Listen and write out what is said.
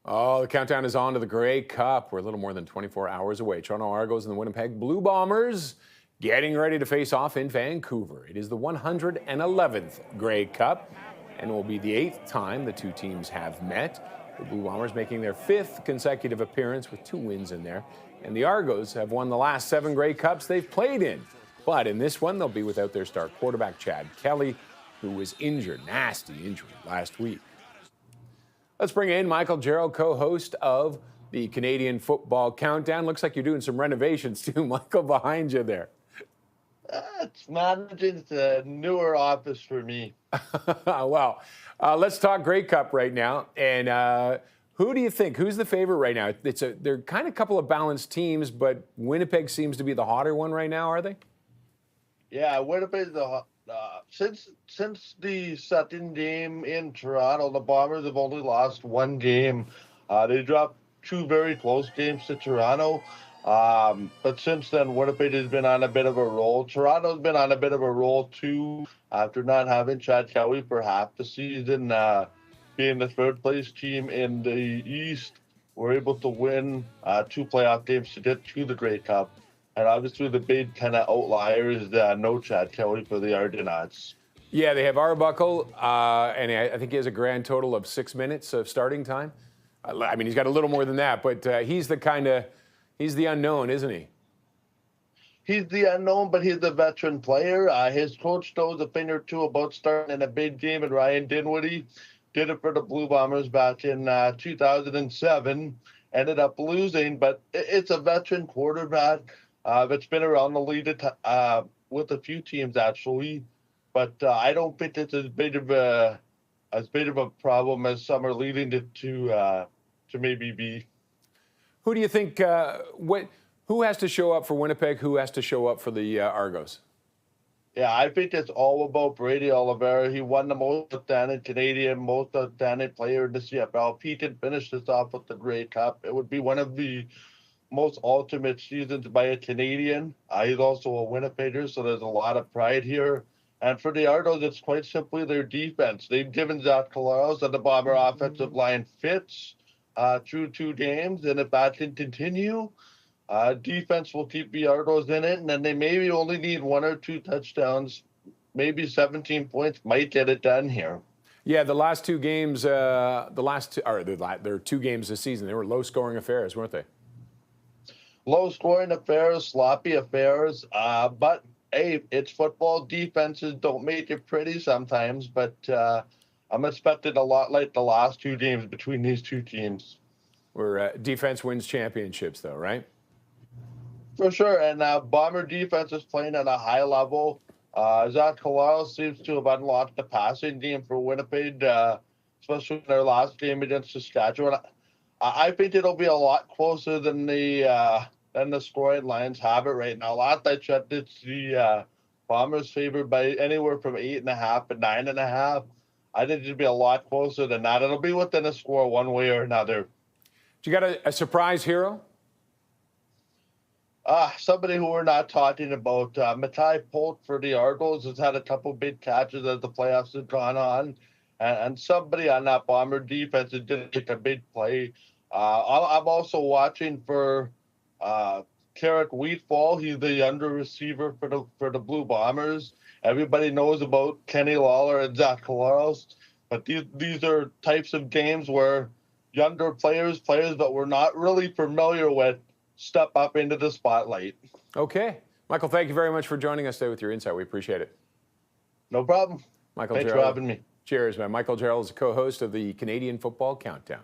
Oh, the countdown is on to the Grey Cup. We're a little more than 24 hours away. Toronto Argos and the Winnipeg Blue Bombers getting ready to face off in Vancouver. It is the 111th Grey Cup and will be the 8th time the two teams have met. The Blue Bombers making their 5th consecutive appearance with 2 wins in there. And the Argos have won the last 7 Grey Cups they've played in. But in this one, they'll be without their star quarterback, Chad Kelly, who was injured, nasty injury last week. Let's bring in Michael Gerl, co-host of the Canadian Football Countdown. Looks like you're doing some renovations too, Michael, behind you there. It's managing the newer office for me. Well, let's talk Grey Cup right now. And who do you think? Who's the favorite right now? They're kind of a couple of balanced teams, but Winnipeg seems to be the hotter one right now, are they? Yeah, Winnipeg. Since the second game in Toronto, the Bombers have only lost 1 game. They dropped 2 very close games to Toronto. But since then, Winnipeg has been on a bit of a roll. Toronto's been on a bit of a roll too, after not having Chad Kelly for half the season. Being the 3rd place team in the East, we're able to win 2 playoff games to get to the Grey Cup. And obviously the big kind of outlier is no Chad Kelly for the Argonauts. Yeah, they have Arbuckle, and I think he has a grand total of 6 minutes of starting time. I mean, he's got a little more than that, but he's the unknown, isn't he? He's the unknown, but he's the veteran player. His coach knows a thing or two about starting in a big game, and Ryan Dinwiddie did it for the Blue Bombers back in 2007. Ended up losing, but it's a veteran quarterback that's been around the league with a few teams actually. But I don't think it's as big of a problem as some are leading it to maybe be. Who do you think? Who has to show up for Winnipeg? Who has to show up for the Argos? Yeah, I think it's all about Brady Oliveira. He won the most outstanding Canadian, most outstanding player in the CFL. If he can finish this off with the Grey Cup, it would be one of the most ultimate seasons by a Canadian. He's also a Winnipegger, so there's a lot of pride here. And for the Argos, it's quite simply their defense. They've given Zach Collaros and the Bomber offensive line fits through 2 games, and if that can continue, defense will keep the Argos in it, and then they maybe only need 1 or 2 touchdowns, maybe 17 points might get it done here. Yeah, the last 2 games, their 2 games this season, they were low-scoring affairs, weren't they? Low-scoring affairs, sloppy affairs, but hey, it's football. Defenses don't make it pretty sometimes, but I'm expecting a lot like the last 2 games between these 2 teams. Where defense wins championships, though, right? For sure, and Bomber defense is playing at a high level. Zach Collaros seems to have unlocked the passing game for Winnipeg, especially in their last game against Saskatchewan. I think it'll be a lot closer than the scoring lines have it right now. Last I checked, it's the Bombers favored by anywhere from 8.5 to 9.5. I think it'll be a lot closer than that. It'll be within a score one way or another. You got a surprise hero? Somebody who we're not talking about. Matai Polk for the Argos has had a couple big catches as the playoffs have gone on. And somebody on that Bomber defense is going to make a big play. I'm also watching for Carrick Wheatfall. He's the younger receiver for the Blue Bombers. Everybody knows about Kenny Lawler and Zach Collaros, but these are types of games where younger players that we're not really familiar with, step up into the spotlight. Okay. Michael, thank you very much for joining us today with your insight. We appreciate it. No problem. Michael Thanks Gerl. for having me. Cheers, man. Michael Gerl is a co-host of the Canadian Football Countdown.